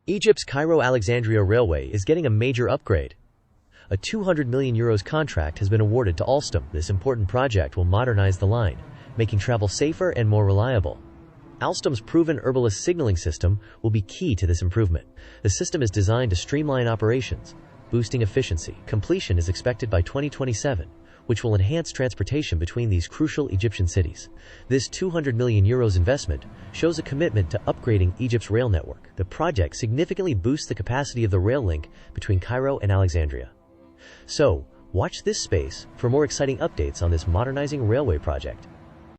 Egypt's Cairo-Alexandria railway is getting a major upgrade. A €200 million contract has been awarded to Alstom. This important project will modernize the line, making travel safer and more reliable. Alstom's proven Urbalis signaling system will be key to this improvement. The system is designed to streamline operations, boosting efficiency. Completion is expected by 2027, which will enhance transportation between these crucial Egyptian cities. This €200 million investment shows a commitment to upgrading Egypt's rail network. The project significantly boosts the capacity of the rail link between Cairo and Alexandria. So, watch this space for more exciting updates on this modernizing railway project.